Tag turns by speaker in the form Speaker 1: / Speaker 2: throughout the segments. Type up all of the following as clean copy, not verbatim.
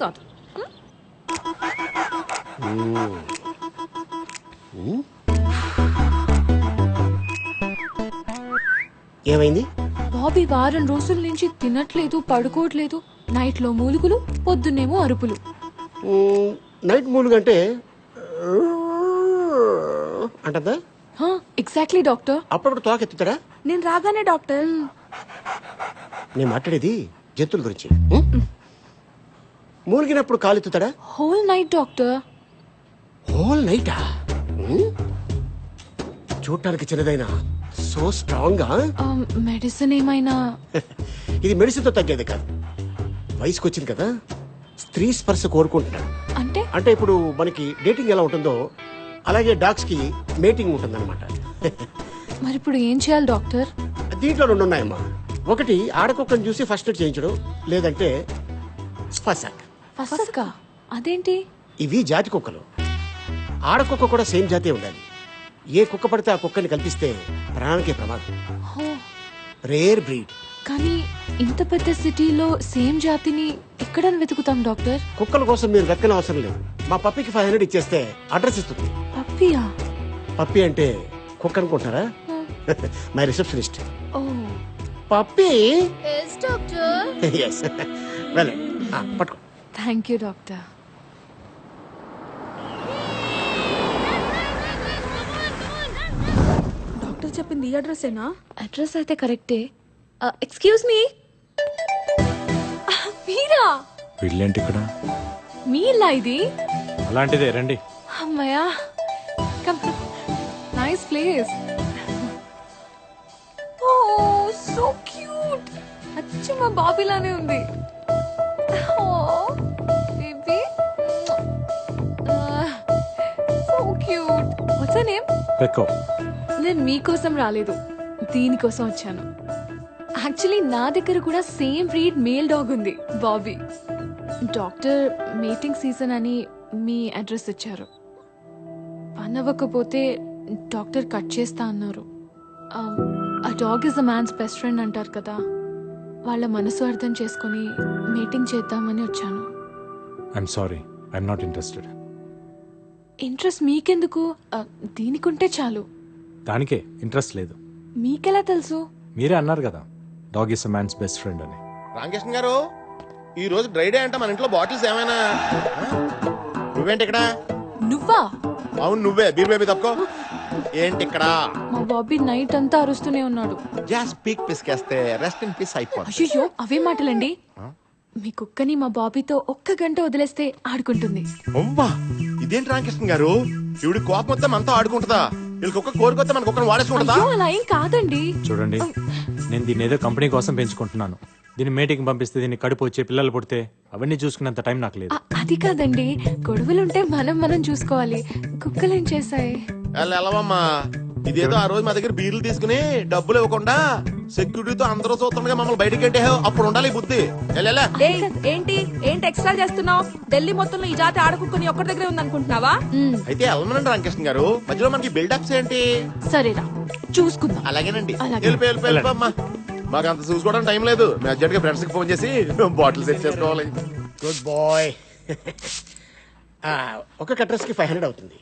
Speaker 1: కాదు.
Speaker 2: ఏమైంది?
Speaker 1: బాబీ వారం రోజుల నుంచి తినట్లేదు, పడుకోవట్లేదు. నైట్ లో మూలుగులు, పొద్దున్నేమో అరుపులు.
Speaker 2: నైట్ మూలుగంటే అంటదా?
Speaker 1: Exactly doctor.
Speaker 2: అప్పుడప్పుడు తోక ఎత్తుతాడా?
Speaker 1: నేను రాగానే డాక్టర్.
Speaker 2: నేను మాట్లాడేది జంతువుల గురించి. మూలిగినప్పుడు కాలు ఎత్తుతాడా?
Speaker 1: Whole night doctor.
Speaker 2: హోల్ నైటా? చూడటానికి చిన్నదైనా సో స్ట్రాంగ్.
Speaker 1: మెడిసిన్ ఏమైనా?
Speaker 2: ఇది మెడిసిన్ తో తగ్గేది కాదు. వయసుకు వచ్చింది కదా, స్త్రీ స్పర్శ కోరుకుంటున్నాడు.
Speaker 1: అంటే
Speaker 2: అంటే ఇప్పుడు మనకి డేటింగ్ ఎలా ఉంటుందో అలాగే డాగ్స్ కి మేటింగ్ ఉంటుందన్నమాట.
Speaker 1: మరి ఇప్పుడు ఏం చేయాలి డాక్టర్?
Speaker 2: దీంట్లో రెండు ఉన్నాయమ్మా. ఒకటి ఆడకుక్కను చూసి ఫస్ట్ ఎయిడ్ చేయించడం, లేదంటే స్పర్శక్.
Speaker 1: ఫసక్కా? అదేంటి?
Speaker 2: ఇవి జాతి కుక్కలు. ఆడకుక్క కూడా సేమ్ జాతే ఉండాలి. ఏ కుక్క పడితే ఆ కుక్కని కల్పిస్తే ప్రాణానికే ప్రమాదం. Rare breed.
Speaker 1: కానీ ఇంత పెద్ద సిటీలో సేమ్ జాతిని ఎక్కడ వెతుకుతాం డాక్టర్?
Speaker 2: కుక్కల కోసం మీరు వెతకని అవసరం లేదు. మా పప్పికి 500 ఇచ్చేస్తే అడ్రస్ ఇస్తుంది.
Speaker 1: పప్పియా?
Speaker 2: పప్పి అంటే కుక్క అనుకుంటారా? My receptionist.
Speaker 1: Oh
Speaker 2: puppy.
Speaker 1: yes doctor.
Speaker 2: yes వెళ్ళండి. పట్టుకో.
Speaker 1: Thank you doctor.
Speaker 3: డాక్టర్ చెప్పింది ఈ అడ్రస్సేనా?
Speaker 1: అడ్రస్ అయితే కరెక్టే. Excuse me. మీరా?
Speaker 4: వీళ్ళేంటి ఇక్కడ?
Speaker 1: మీ ఇల్లా ఇది?
Speaker 4: అలాంటిదే రండి.
Speaker 1: అమ్మయ్యా. Come. Nice place. Oh so cute. అచ్చం మా బాబీలానే ఉంది. Oh baby so cute. What's your name?
Speaker 4: పెక్కో.
Speaker 1: నేను మీకోసం రాలేదు, దీనికోసం వచ్చాను. యాక్చువల్లీ నా దగ్గర కూడా సేమ్ బ్రీడ్ మేల్ డాగ్ ఉంది, బాబీ. డాక్టర్ మీటింగ్ సీజన్ అని మీ అడ్రస్ ఇచ్చారు. పని అవ్వకపోతే డాక్టర్ కట్ చేస్తా అన్నారు. ఆ dog is a man's best friend అంటారు కదా, వాళ్ళ మనసు అర్థం చేసుకొని మీటింగ్ చేద్దామని వచ్చాను.
Speaker 4: I'm sorry, I'm not interested.
Speaker 1: Interest మీకెందుకు? దీనికుంటే చాలు.
Speaker 4: దానికే ఇంట్రెస్ట్ లేదు.
Speaker 1: మీకెలా తెలుసు?
Speaker 4: మీరే అన్నారు కదా, dog is a man's best friend అని.
Speaker 5: రామకృష్ణ గారు, ఈ రోజు డ్రై డే అంట, మన ఇంట్లో బాటిల్స్ ఏమైనా? నువ్వేంటి ఇక్కడ?
Speaker 1: నువ్వా?
Speaker 5: అవును నువ్వే. బీర్ బేబీ తప్పుకో. ఏంటి ఇక్కడ?
Speaker 1: మా బాబీ నైట్ అంతా అరుస్తూనే ఉన్నాడు.
Speaker 5: జాస్ పీక్ పిసికేస్తే రెస్ట్ ఇన్ పీస్ అయిపోతుంది.
Speaker 1: అయ్యో అవే మాటలండి. మీ కుక్కని మా బాబీతో 1 గంట వదిలేస్తే ఆడుకుంటుంది.
Speaker 5: అవ్వా, ఇదేంటి రామకృష్ణ గారు? ఇవిడి కోపం వస్తే మనతో ఆడుకుంటుందా? వీళ్ళకి ఒక్క కోరికొస్తే మనకు ఒక్కరు వాడేసుకుంటుందా?
Speaker 1: అయ్యో అలా ఏం కాదండి.
Speaker 4: చూడండి, నేను దీన్ని ఏదో కంపెనీ కోసం పెంచుకుంటున్నాను. దీన్ని మీటింగ్ పంపిస్తే దీన్ని కడుపు వచ్చే పిల్లలు పుడితే అవన్నీ చూసుకునేంత టైం నాకు లేదు.
Speaker 1: అది కాదండి, గొడవలుంటే మనం చూసుకోవాలి. కుక్కలేం చేశాయి?
Speaker 5: వెళ్ళవమ్మా. ఇదేదో ఆ రోజు మా దగ్గర బీర్లు తీసుకుని డబ్బులు ఇవ్వకుండా సెక్యూరిటీతో అందరూ చూస్తుండగా మమ్మల్ని బయటికి అంటే అప్పుడు ఉండాలి బుద్ధి.
Speaker 3: ఏంటి ఎక్స్ట్రా చేస్తున్నావు? ఢిల్లీ మొత్తంలో ఈ జాతి ఆడకుక్కని ఒక్కడి దగ్గరే ఉందనుకుంటున్నావా?
Speaker 5: అయితే వెళ్ళమనండి రామకృష్ణ గారు, మధ్యలో మనకి బిల్డప్స్ ఏంటి?
Speaker 1: సరేరా చూసుకుందాం.
Speaker 5: అలాగేనండి.
Speaker 1: అలాగే.
Speaker 5: వెళ్ళిపోమ్మా. మాకు అంత చూసుకోవడానికి టైం లేదు. మేము అర్జెంట్ గా ఫ్రెండ్స్ కి ఫోన్ చేసి బాటిల్ సెట్ చేసుకోవాలి.
Speaker 2: Good boy. ఒక అడ్రస్ కి 500 అవుతుంది.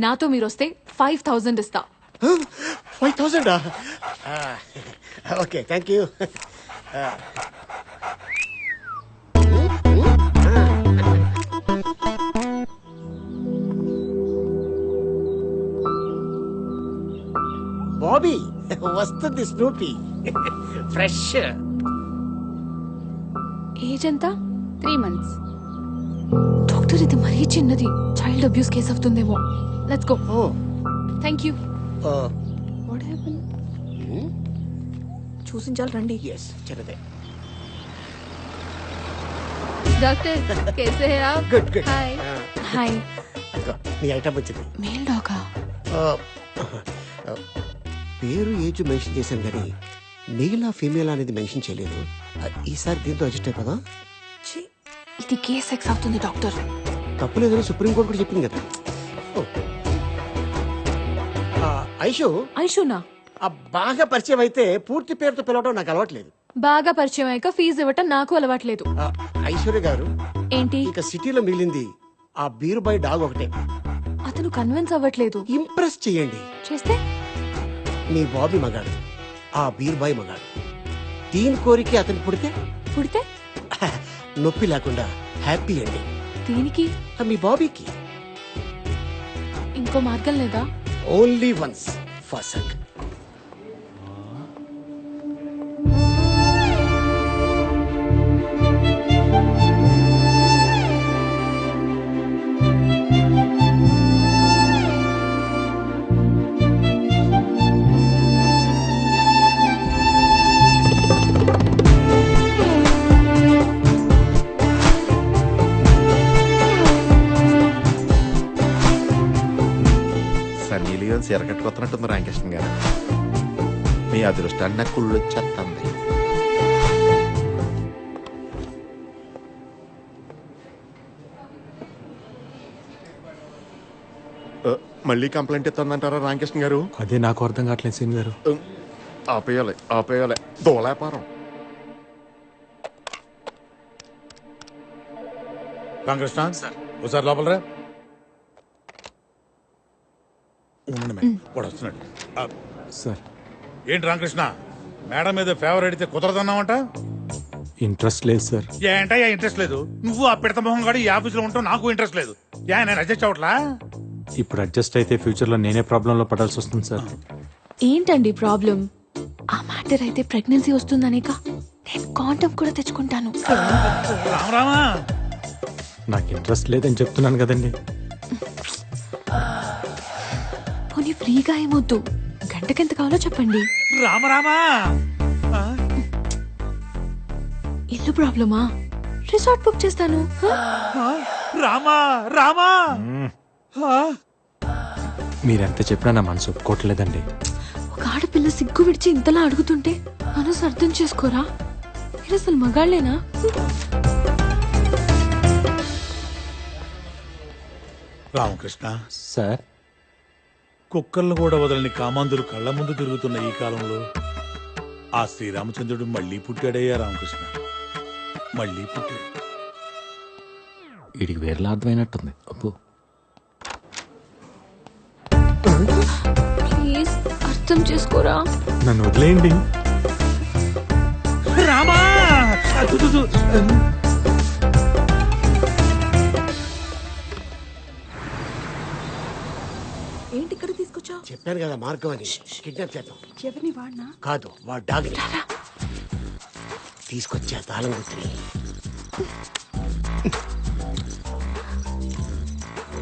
Speaker 1: నాతో మీరు వస్తే 5000 ఇస్తా.
Speaker 2: 5000? Okay thank you. బాబీ వస్తుంది స్నూపీ ఫ్రెష్.
Speaker 1: ఏజ్ ఎంత?
Speaker 3: 3 months.
Speaker 1: డాక్టర్ ఇది మరీ చిన్నది, చైల్డ్ అబ్యూస్ కేసు అవుతుందేమో. Let's go.
Speaker 2: Oh
Speaker 1: thank you.
Speaker 3: What happened? చూసించాలి రండి.
Speaker 2: ఎస్ చిన్నదే.
Speaker 3: డాక్టర్ कैसे हैं आप?
Speaker 2: Good good.
Speaker 3: Hi.
Speaker 1: హాయ్.
Speaker 2: నీ ఐటమ్ వచ్చింది.
Speaker 1: మేల్ డాగా?
Speaker 2: పేరు ఏజ్ మెన్షన్ చేశాను కానీ మేలా ఫీమేల్ అనేది మెన్షన్ చేయలేదు. ఈసారి దీంతో అడ్జస్ట్ అయిపోదా?
Speaker 1: ఇది గే సెక్స్ అవుతుంది డాక్టర్.
Speaker 2: తప్పులేదని సుప్రీంకోర్టు కూడా చెప్పింది కదా. ఐషు
Speaker 1: ఐషునా?
Speaker 2: బాగా పరిచయం అయితే పూర్తి పేరుతో పిలవడం నాకు అలవాట్లేదు.
Speaker 1: బాగా పరిచయం అయ్యాక ఫీజు ఇవ్వటం నాకు అలవాట్లేదు.
Speaker 2: ఐశ్వర్య గారు,
Speaker 1: ఏంటి?
Speaker 2: ఇక సిటీలో మిగిలింది ఆ బీరుబాయ్ డాగ్ ఒకటే.
Speaker 1: అతను కన్విన్స్ అవ్వట్లేదు.
Speaker 2: ఇంప్రెస్ చేయండి.
Speaker 1: చేస్తే
Speaker 2: మీ బాబీ మగాడు, ఆ బీరుబాయ్ మగాడు. దీని కోరిక అతను పుడితే
Speaker 1: పుడితే
Speaker 2: నొప్పి లేకుండా హ్యాపీ అండి.
Speaker 1: దీనికి
Speaker 2: మీ బాబీకి
Speaker 1: ఇంకో మార్గం లేదా?
Speaker 2: ఓన్లీ వన్స్ ఫసక్.
Speaker 5: సన్నీ లియోన్ చీర కట్టుకొస్తున్నట్టుంది రామకృష్ణ గారు. మీ అదృష్టాన్ని నాకు కుళ్ళు వచ్చేస్తుంది. మళ్ళీ కంప్లైంట్ ఇస్తుందంటారా రామకృష్ణ గారు?
Speaker 4: అదే నాకు అర్థం కావట్లేదు సీన్ గారు.
Speaker 5: ఆపేయాలి దోలాపారం.
Speaker 6: రామకృష్ణ ఒకసారి లోపల రా. ఉండండి మేడం, వాడు వస్తున్నాడు.
Speaker 4: సార్,
Speaker 6: ఏంటి రామకృష్ణ, మేడం మీద ఫేవర్ అడిగితే కుదరదన్నావంట?
Speaker 4: ఇంట్రెస్ట్ లేదు సార్.
Speaker 6: ఏంటయ్యా ఇంట్రెస్ట్ లేదు? నువ్వు ఆ పిడత మొహం గాడు ఈ ఆఫీసులో ఉంటావు, నాకు ఇంట్రెస్ట్ లేదు. నేను అడ్జస్ట్ అవట్లా?
Speaker 4: ఇప్పుడు అడ్జస్ట్ అయితే ఫ్యూచర్ లో నేనే ప్రాబ్లం లో పడాల్సి వస్తుంది సార్.
Speaker 1: ఏంటండి ప్రాబ్లం? ఆ మ్యాటర్ అయితే ప్రెగ్నెన్సీ వస్తుందనేక నేను కాంటమ్ కూడా తెచ్చుకుంటాను.
Speaker 6: రామా,
Speaker 4: నాకు ఇంట్రెస్ట్ లేదని చెప్తున్నాను కదండి.
Speaker 1: పోనీ ఫ్రీగా ఏమొద్దు, గంటకెంత కావాలో చెప్పండి.
Speaker 6: రామా,
Speaker 1: ఇల్లు ప్రాబ్లమా? రిసార్ట్ బుక్ చేస్తాను.
Speaker 6: రామా.
Speaker 4: మీరెంత చెప్పినా నా మనసు ఒప్పుకోవట్లేదండి.
Speaker 1: ఒక ఆడపిల్ల సిగ్గు విడిచి ఇంతలా అడుగుతుంటే మనసు అర్థం చేసుకోరా? మీరు అసలు మగాళ్ళేనా?
Speaker 6: రామకృష్ణ,
Speaker 4: సార్,
Speaker 6: కుక్కర్లు కూడా వదలని కామాంధులు కళ్ళ ముందు తిరుగుతున్న ఈ కాలంలో ఆ శ్రీరామచంద్రుడు మళ్ళీ పుట్టాడయ్యా రామకృష్ణ, మళ్ళీ పుట్టాడు.
Speaker 4: వీడికి వేరేలా అర్థమైనట్టుంది. అప్పు,
Speaker 1: ప్లీజ్ అర్థం చేసుకోరా.
Speaker 4: నన్ను వదిలేయండి.
Speaker 6: రామా,
Speaker 3: ఏంటి ఇక్కడ తీసుకొచ్చా?
Speaker 2: చెప్పాను కదా మార్గం అని. కిడ్నాప్ చేద్దాం.
Speaker 3: ఎవరిని వాడినా?
Speaker 2: కాదు, వాడు డాగ్ తీసుకొచ్చా తాళం గుర్తుని.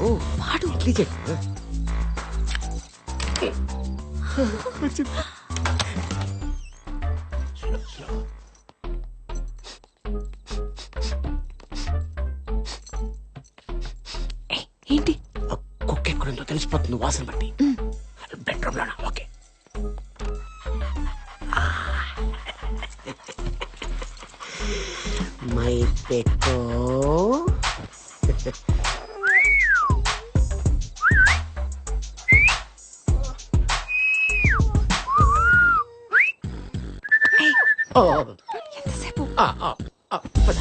Speaker 2: ఓ వాడు ఇడ్లీ చెప్పు.
Speaker 1: ఏంటి?
Speaker 2: కుక్క ఎక్కడుందో తెలిసిపోతుంది వాసన బట్టి. బెడ్రూమ్ లోనా? ఓకే. మై పెక్కో.
Speaker 1: ఎంతసేపు?
Speaker 2: పద.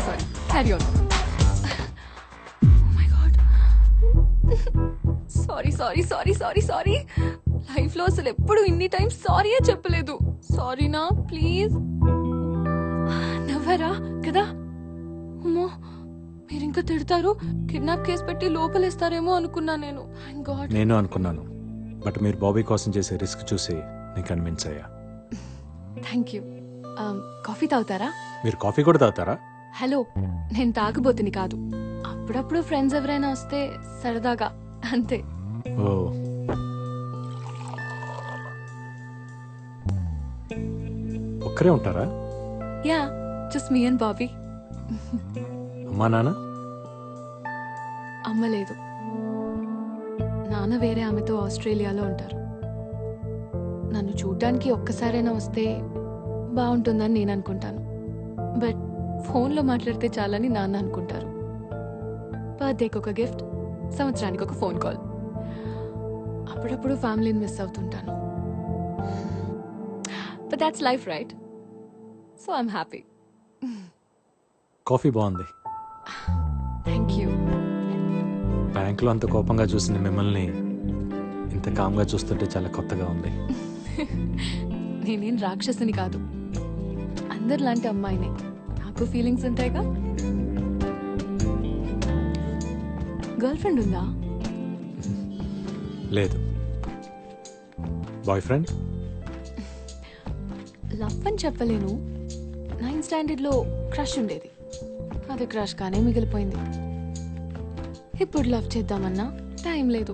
Speaker 1: Sorry carry on. My God, sorry. Life లో అసలు ఎప్పుడు ఇన్ని టైమ్స్ సారీయే చెప్పలేదు. సారీనా ప్లీజ్. నవ్వరా కదా? అమ్మో, మీరు ఇంకా తిడతారు. కిడ్నాప్ కేసు పెట్టి లోపలేస్తారేమో అనుకున్నా నేను. Thank God.
Speaker 4: నేను అనుకున్నాను, బట్ మీరు బాబీ కోసం చేసే రిస్క్ చూసి నేను కన్విన్స్ అయ్యా.
Speaker 1: Thank you. కాఫీ తాగుతారా?
Speaker 4: మీరు కాఫీ కూడా తాగుతారా?
Speaker 1: హలో, నేను తాగబోతుని కాదు. అప్పుడప్పుడు ఫ్రెండ్స్ ఎవరైనా వస్తే సరదాగా, అంతే.
Speaker 4: ఓ, ఒక్కరే ఉంటారా?
Speaker 1: Yeah, just me and Bobby.
Speaker 4: అమ్మా నాన్న?
Speaker 1: అమ్మ లేదు. నాన్న వేరే ఆమెతో ఆస్ట్రేలియాలో ఉంటారు. నన్ను చూడ్డానికి ఒక్కసారైనా వస్తే బాగుంటుందని నేను అనుకుంటాను. బట్ ఫోన్లో మాట్లాడితే చాలని నాన్న అనుకుంటారు. బర్త్డేకి ఒక గిఫ్ట్, సంవత్సరానికి ఒక ఫోన్ కాల్. అప్పుడప్పుడు ఫ్యామిలీని మిస్ అవుతుంటాను. But that's life right, so I'm happy.
Speaker 4: Coffee బాగుంది.
Speaker 1: Thank you.
Speaker 4: బ్యాంకులో అంత కోపంగా చూసిన మిమ్మల్ని ఇంత కామ్గా చూస్తుంటే చాలా కొత్తగా ఉంది.
Speaker 1: నేనేం రాక్షసుని కాదు, అందరిలాంటి అమ్మాయినే. నాకు ఫీలింగ్స్ ఉంటాయిగా. గర్ల్ ఫ్రెండ్ ఉందా?
Speaker 4: లేదు. Boy friend?
Speaker 1: లవ్ అని చెప్పలేను. 9th స్టాండర్డ్లో క్రష్ ఉండేది, అది క్రష్ గానే మిగిలిపోయింది. ఇప్పుడు లవ్ చేద్దామన్నా టైం లేదు.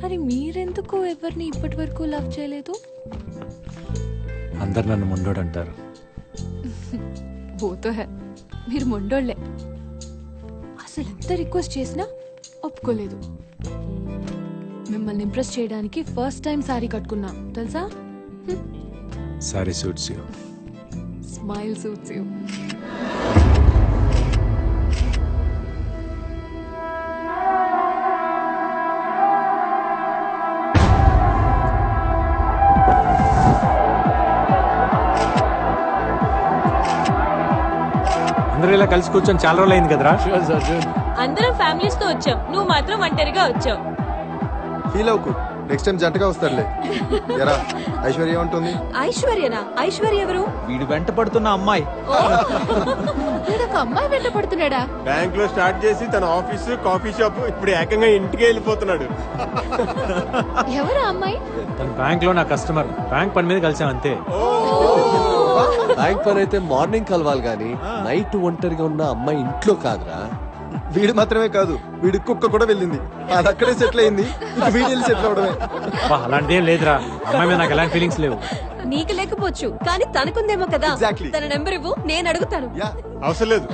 Speaker 1: మరి మీరెందుకు ఎవరిని ఇప్పటి వరకు లవ్ చేయలేదు?
Speaker 4: అందరు నన్ను ముండోడు అంటారు.
Speaker 1: బోతో హై, మీరు మొండోళ్లే. అసలు ఎంత రిక్వెస్ట్ చేసినా ఒప్పుకోలేదు. మిమ్మల్ని ఇంప్రెస్ చేయడానికి ఫస్ట్ టైం సారీ కట్టుకున్నా తెలుసా?
Speaker 4: Sorry suits you.
Speaker 1: Smile suits you.
Speaker 4: అందరూ ఇలా కలిసి కూర్చొని చాలా రోజులు అయింది కదరా.
Speaker 7: అందరం ఫ్యామిలీస్ తో వచ్చాం, నువ్వు మాత్రం ఒంటరిగా వచ్చావు.
Speaker 8: ఫీల్ అవ్వకు, నెక్స్ట్ టైం జంటగా వస్తారులే. ఎరా ఐశ్వర్య ఉంటుంది.
Speaker 3: ఐశ్వర్యనా? ఐశ్వర్య ఎవరు?
Speaker 9: వీడు వెంట పడుతున్న అమ్మాయి.
Speaker 1: వీడొక అమ్మాయి వెంట పడుతున్నాడా?
Speaker 5: బ్యాంక్ లో స్టార్ట్ చేసి తన ఆఫీసు కాఫీ షాప్ ఇప్పుడు ఏకంగా ఇంటికి వెళ్ళిపోతున్నాడు.
Speaker 1: ఎవరు అమ్మాయి?
Speaker 4: తన బ్యాంక్ లో నా కస్టమర్. బ్యాంక్ పని మీద కలిసాం అంతే.
Speaker 10: బ్యాంక్ పని అయితే మార్నింగ్ కలవాలి గాని నైట్ ఒంటరిగా ఉన్న అమ్మాయి ఇంట్లో కాదురా.
Speaker 8: వీడు మాత్రమే కాదు, వీడి కుక్క కూడా వెళ్ళింది. అది అక్కడే సెటిల్ అయింది. ఇక వీడు వెళ్ళి సెటిల్ అవడమే.
Speaker 4: అలాంటిది ఏం లేదురా. అమ్మాయి మీద నాకు ఎలాంటి ఫీలింగ్స్ లేవు.
Speaker 3: నీకు లేకపోవచ్చు కానీ తనకుందేమో కదా.
Speaker 8: Exactly.
Speaker 3: తన నెంబర్ ఇవ్వు, నేను అడుగుతాను.
Speaker 8: యా,
Speaker 5: అవసరం లేదు,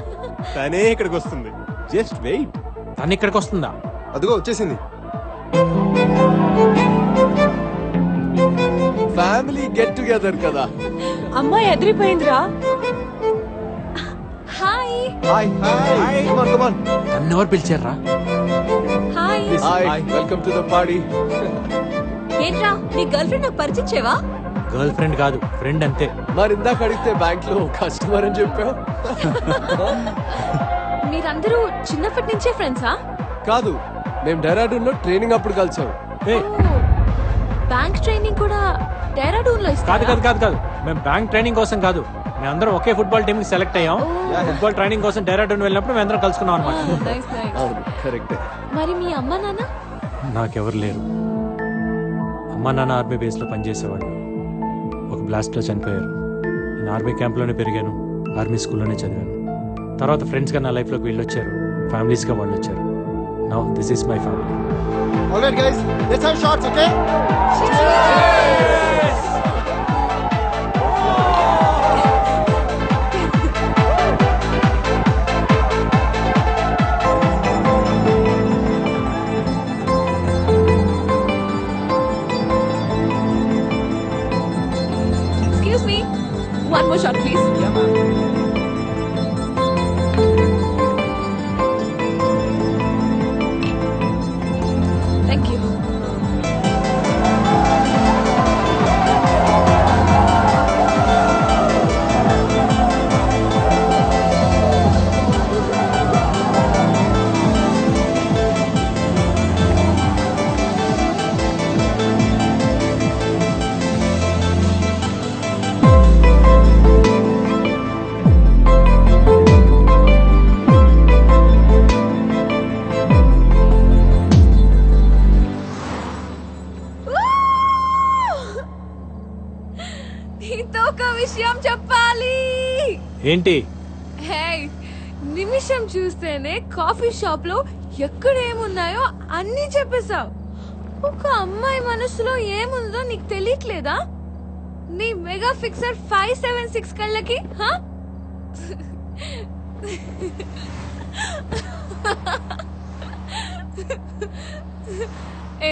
Speaker 5: తనే ఇక్కడికి వస్తుంది.
Speaker 10: Just wait.
Speaker 4: తను ఇక్కడికి వస్తుందా?
Speaker 8: అదిగో వచ్చేసింది.
Speaker 10: ఫ్యామిలీ గెట్ టుగెదర్ కదా.
Speaker 3: అమ్మాయి ఎదిరిపోయిందిరా. Hi.
Speaker 8: Hi hi, come on come on.
Speaker 4: తను ఎవరు పిలిచారా?
Speaker 3: Hi.
Speaker 10: Hi, welcome to the party.
Speaker 3: ఏంట్రా, నీ గర్ల్ ఫ్రెండ్ నాకు పరిచయం చేయవా?
Speaker 4: గర్ల్ ఫ్రెండ్ కాదు, ఫ్రెండ్ అంతే.
Speaker 10: మరి ఇందాక అడిగితే బ్యాంక్ లో కస్టమర్ అని చెప్పావు.
Speaker 3: మీరందరూ చిన్నప్పటి నుంచే ఫ్రెండ్సా?
Speaker 10: కాదు, మేము డెరాడూన్ లో ట్రైనింగ్ అప్పుడు కలిసాం.
Speaker 4: ఏ,
Speaker 3: బ్యాంక్ ట్రైనింగ్ కూడా డెహ్రాడూన్ లో
Speaker 4: కాదు
Speaker 3: ఇస్తారా?
Speaker 4: కాదు కాదు కాదు. మేము బ్యాంక్ ట్రైనింగ్ కోసం కాదు, మేమందరం ఒకే ఫుట్బాల్ టీమ్ కి సెలెక్ట్ అయ్యాం. ఫుట్బాల్ ట్రైనింగ్ కోసం డెహ్రాడూన్ వెళ్ళినప్పుడు మేమందరం కలుసుకున్నాం అనమాట.
Speaker 1: Nice nice.
Speaker 10: అవును, కరెక్టే.
Speaker 3: మరి మీ అమ్మ నాన్న?
Speaker 4: నాకెవరు లేరు. అమ్మా నాన్న ఆర్మీ బేస్ లో పనిచేసేవాళ్ళు. ఒక బ్లాస్ట్ లో చనిపోయారు. నేను ఆర్మీ క్యాంప్ లోనే పెరిగాను, ఆర్మీ స్కూల్లోనే చదివాను. తర్వాత ఫ్రెండ్స్ గా నా లైఫ్ లోకి వీళ్ళు వచ్చారు, ఫ్యామిలీస్ గా వాళ్ళు వచ్చారు. Now this is my family.
Speaker 8: Alright guys, let's have shots, okay?
Speaker 3: Excuse me. One more shot, please.
Speaker 1: Thank you. నీతో ఒక విషయం చెప్పాలి.
Speaker 4: ఏంటి?
Speaker 1: హే, నిమిషం చూస్తేనే కాఫీ షాప్ లో ఎక్కడ ఏమున్నాయో అన్ని చెప్పేశావు. ఒక అమ్మాయి మనసులో ఏముందో నీకు తెలియట్లేదా? నీ మెగా ఫిక్సర్ 576 కళ్ళకి. హా?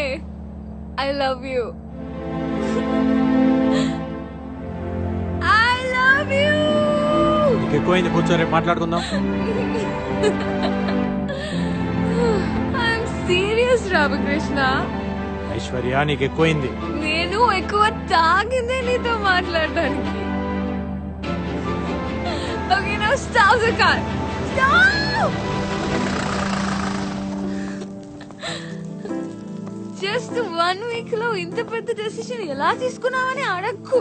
Speaker 1: ఏ, I love you. I love you.
Speaker 4: నీకు ఎక్కువైంది, కూర్చో, రేపు మాట్లాడుకుందాం.
Speaker 1: I'm serious Ramakrishna.
Speaker 4: ఐశ్వర్య నీకు ఎక్కువైంది.
Speaker 1: నేను ఎక్కువ తాగిందే నీతో మాట్లాడడానికి. Okay now stop the car. Stop. Just 1 week లో ఇంత పెద్ద డెసిషన్ ఎలా తీసుకున్నావని అడక్కు.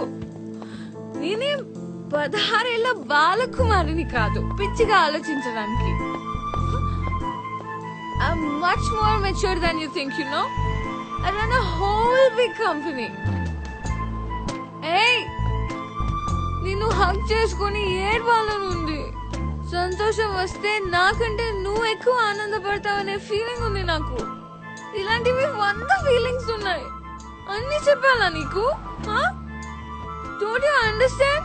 Speaker 1: నేనేం 16 ఏళ్ల బాలకుమారిని కాదు పిచ్చిగా ఆలోచించడానికి. I'm much more mature than you think, you know. I run a whole big company. Hey, నిన్ను హగ్ చేసుకుని ఏడ్వాలని ఉంది. సంతోషం వస్తే నాకంటే నువ్వు ఎక్కువ ఆనందపడతావనే ఫీలింగ్ ఉంది నాకు. ఇలాంటివి 100 ఫీలింగ్స్ ఉన్నాయి. అన్ని చెప్పాలా నీకు? Don't you understand?